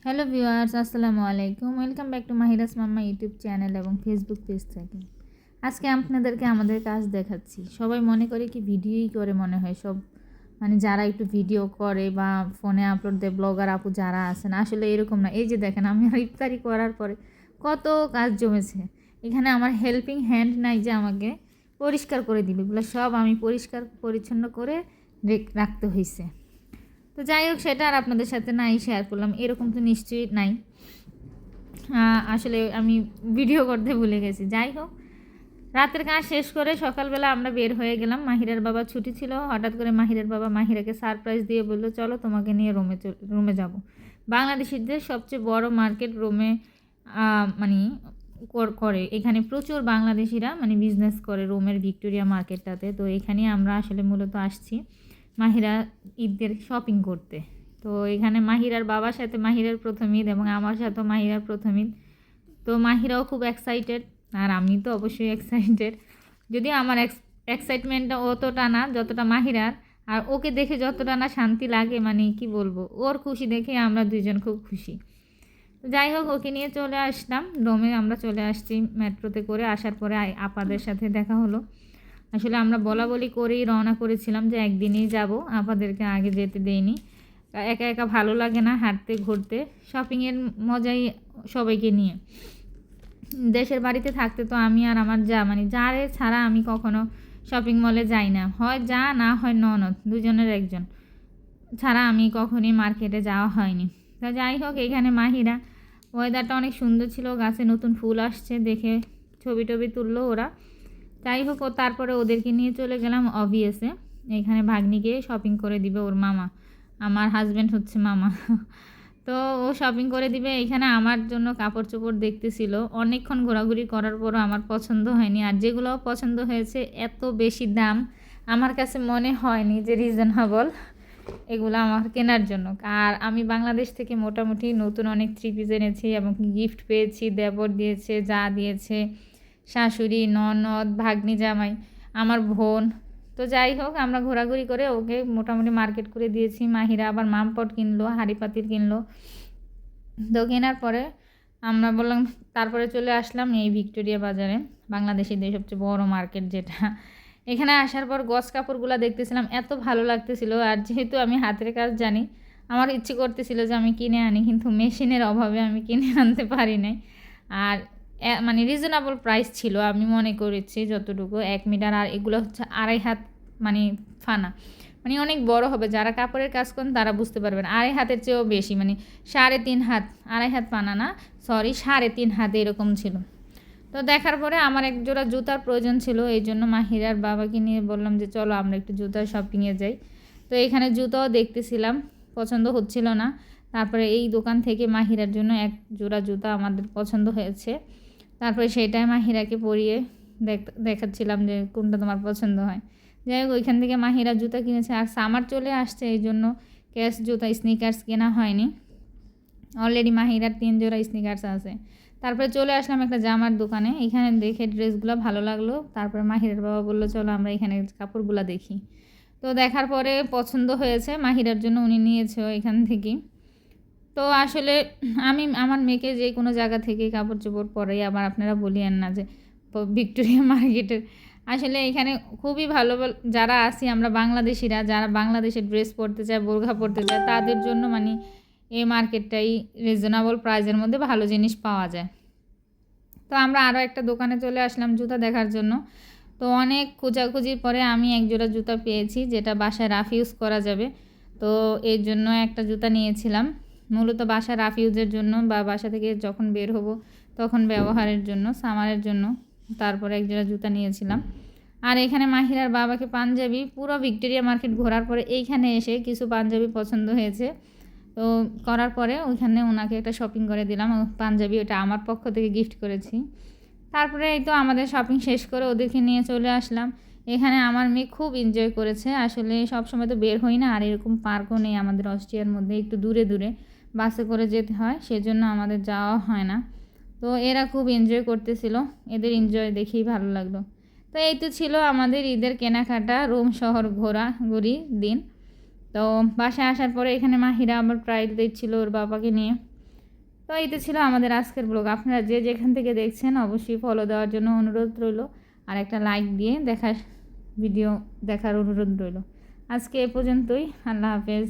Hello viewers, আসসালামু আলাইকুম। Welcome back to Mahira's mamma YouTube channel এবং ফেসবুক পেজ থেকে। আজকে আপনাদেরকে আমাদের কাজ দেখাচ্ছি। সবাই মনে করে কি ভিডিওই করে মনে হয় সব, মানে যারা একটু ভিডিও করে বা ফোনে আপলোড দেয় ব্লগার আপু যারা আছেন, আসলে এরকম না। এই যে দেখেন, আমি ইফতারি করার পরে কত কাজ জমেছে। এখানে আমার হেল্পিং হ্যান্ড নাই যে আমাকে পরিষ্কার করে দিবে, এগুলো সব আমি পরিষ্কার পরিচ্ছন্ন করে রাখতে হয়েছে। তো যাই হোক, সেটা আর আপনাদের সাথে নাই শেয়ার করলাম, এরকম তো নিশ্চয়ই নাই। আসলে আমি ভিডিও করতে ভুলে গেছি। যাই হোক, রাতের কাজ শেষ করে সকালবেলা আমরা বের হয়ে গেলাম। মাহিরার বাবা ছুটি ছিল, হঠাৎ করে মাহিরার বাবা মাহিরাকে সারপ্রাইজ দিয়ে বললো চলো তোমাকে নিয়ে রোমে যাব। বাংলাদেশিদের সবচেয়ে বড় মার্কেট রোমে মানে করে। এখানে প্রচুর বাংলাদেশিরা মানে বিজনেস করে রোমের ভিক্টোরিয়া মার্কেটটাতে। তো এখানে আমরা আসলে মূলত আসছি মাহিরা ঈদের শপিং করতে। তো এখানে মাহিরার বাবার সাথে মাহিরার প্রথম ঈদ এবং আমার সাথেও মাহিরার প্রথম ঈদ। তো মাহিরাও খুব এক্সাইটেড, আর আমি তো অবশ্যই এক্সাইটেড। যদিও আমার এক্সাইটমেন্টটা অতটা না যতটা মাহিরার, আর ওকে দেখে যতটা না শান্তি লাগে, মানে কি বলবো, ওর খুশি দেখে আমরা দুইজন খুব খুশি। তো যাই হোক, ওকে নিয়ে চলে আসলাম রোমে। আমরা চলে আসছি মেট্রোতে করে। আসার পরে আপাদের সাথে দেখা হলো। আসলে আমরা বলা বলি করেই রওনা করেছিলাম যে একদিনই যাব, আপাদেরকে আগে যেতে দেইনি। একা একা ভালো লাগে না হাঁটতে ঘুরতে, শপিংয়ের মজাই সবাইকে নিয়ে। দেশের বাড়িতে থাকতে তো আমি আর আমার যা, মানে যারে ছাড়া আমি কখনো শপিং মলে যাই না, হয় যা না হয় ননদ, দুজনের একজন ছাড়া আমি কখনই মার্কেটে যাওয়া হয়নি। তা যাই হোক, এখানে মাহিরা, ওয়েদারটা অনেক সুন্দর ছিল, গাছে নতুন ফুল আসছে দেখে ছবি টবি তুললো ওরা। যাই হোক, তারপরে ওদেরকে নিয়ে চলে গেলাম অবভিয়াসে। এখানে ভাগ্নিকে শপিং করে দিবে ওর মামা, আমার হাজব্যান্ড হচ্ছে মামা। তো ও শপিং করে দিবে। এখানে আমার জন্য কাপড় চোপড় দেখতেছিল। অনেকক্ষণ ঘোরাঘুরি করার পরও আমার পছন্দ হয়নি, আর যেগুলো পছন্দ হয়েছে এত বেশি দাম আমার কাছে মনে হয়নি যে রিজনেবল এগুলো আমার কেনার জন্য। আর আমি বাংলাদেশ থেকে মোটামুটি নতুন অনেক থ্রি পিস এনেছি এবং গিফট পেয়েছি, দেবর দিয়েছে, যা দিয়েছে, শাশুড়ি, ননদ, ভাগ্নি, জামাই, আমার বোন। তো যাই হোক, আমরা ঘোরাঘুরি করে ওকে মোটামুটি মার্কেট করে দিয়েছি। মাহিরা আবার মামপট কিনলো, হাঁড়ি পাতিল কিনলো। তো কেনার পরে আমরা বললাম, তারপরে চলে আসলাম এই ভিক্টোরিয়া বাজারে, বাংলাদেশিদের সবচেয়ে বড় মার্কেট যেটা। এখানে আসার পর গস কাপড়গুলো দেখতেছিলাম, এত ভালো লাগতেছিল। আর যেহেতু আমি হাতের কাজ জানি, আমার ইচ্ছে করতেছিল যে আমি কিনে আনি, কিন্তু মেশিনের অভাবে আমি কিনে আনতে পারি নাই। আর মানে রিজনেবল প্রাইস ছিল আমি মনে করেছি যতটুকু, 1 মিটার। আর এগুলো হচ্ছে 2.5 হাত মানে ফানা, মানে অনেক বড় হবে। যারা কাপড়ের কাজ করেন তারা বুঝতে পারবেন, 2.5 হাতের চেয়েও বেশি, মানে 3.5 হাত, 2.5 হাত পানা না, সরি 3.5 হাত এরকম ছিল। তো দেখার পরে আমার এক জোড়া জুতার প্রয়োজন ছিল, এই জন্য মাহিরার বাবাকে নিয়ে বললাম যে চলো আমরা একটু জুতার শপিংয়ে যাই। তো এখানে জুতাও দেখতেছিলাম, পছন্দ হচ্ছিল না। তারপরে এই দোকান থেকে মাহিরার জন্য এক জোড়া জুতা আমাদের পছন্দ হয়েছে। তারপরে সেটাই মাহিরাকে পরিয়ে দেখাচ্ছিলাম যে কোনটা তোমার পছন্দ হয়। যাই হোক, ওইখান থেকে মাহিরা জুতা কিনেছে। আর সামার চলে আসছে, এই জন্য ক্যাশ জুতা স্নিকার্স কেনা হয়নি। অলরেডি মাহিরার 3 জোড়া স্নিকার্স আছে। তারপরে চলে আসলাম একটা জামার দোকানে। এখানে দেখে ড্রেসগুলো ভালো লাগলো। তারপরে মাহিরার বাবা বললো চলো আমরা এখানে কাপড়গুলো দেখি। তো দেখার পরে পছন্দ হয়েছে মাহিরার জন্য, উনি নিয়েছে এখান থেকেই। তো আসলে আমি আমার মেয়েকে যে কোনো জায়গা থেকে কাপড় চোপড় পরাই, আবার আপনারা বলিয়েন না যে ভিক্টোরিয়া মার্কেটের। আসলে এখানে খুবই ভালো যারা আছি আমরা বাংলাদেশিরা, যারা বাংলাদেশের ড্রেস পরতে চায়, বোরখা পরতে চায়, তাদের জন্য মানে এই মার্কেটটাই রিজনেবল প্রাইসের মধ্যে ভালো জিনিস পাওয়া যায়। তো আমরা আরও একটা দোকানে চলে আসলাম জুতা দেখার জন্য। তো অনেক খোঁজাখুঁজির পরে আমি এক জোড়া জুতা পেয়েছি, যেটা বাসায় রাফ ইউজ করা যাবে। তো এর জন্য একটা জুতা নিয়েছিলাম, মূলত বাসায় রাফ ইউজের জন্য বা বাসা থেকে যখন বের হব তখন ব্যবহারের জন্য, সামারের জন্য। তারপরে এক জোড়া জুতা নিয়েছিলাম। আর এখানে মাহিরার বাবাকে পাঞ্জাবি, পুরো ভিক্টোরিয়া মার্কেট ঘোরার পরে এইখানে এসে কিছু পাঞ্জাবি পছন্দ হয়েছে। তো করার পরে ওইখানে ওনাকে একটা শপিং করে দিলাম পাঞ্জাবি, ওটা আমার পক্ষ থেকে গিফট করেছি। তারপরে এই তো আমাদের শপিং শেষ করে ওদেরকে নিয়ে চলে আসলাম। এখানে আমার মেয়ে খুব এনজয় করেছে। আসলে সব সময় তো বের হই না, আর এরকম পার্কও নেই আমাদের অস্ট্রিয়ার মধ্যে, একটু দূরে দূরে বাসে করে যেতে হয়, সেজন্য আমাদের যাওয়া হয় না। তো এরা খুব এনজয় করতেছিল, এদের এনজয় দেখেই ভালো লাগলো। তো এই তো ছিল আমাদের ঈদের কেনাকাটা, রোম শহর ঘোরাঘুরি দিন। তো বাসায় আসার পরে এখানে মাহিরা আবার ট্রায়াল দিচ্ছিল ওর বাবাকে নিয়ে। তো এই তো ছিল আমাদের আজকের ব্লগ। আপনারা যে যেখান থেকে দেখছেন অবশ্যই ফলো দেওয়ার জন্য অনুরোধ রইল, আর একটা লাইক দিয়ে ভিডিও দেখার অনুরোধ রইল। আজকে এ পর্যন্তই। আল্লাহ হাফেজ।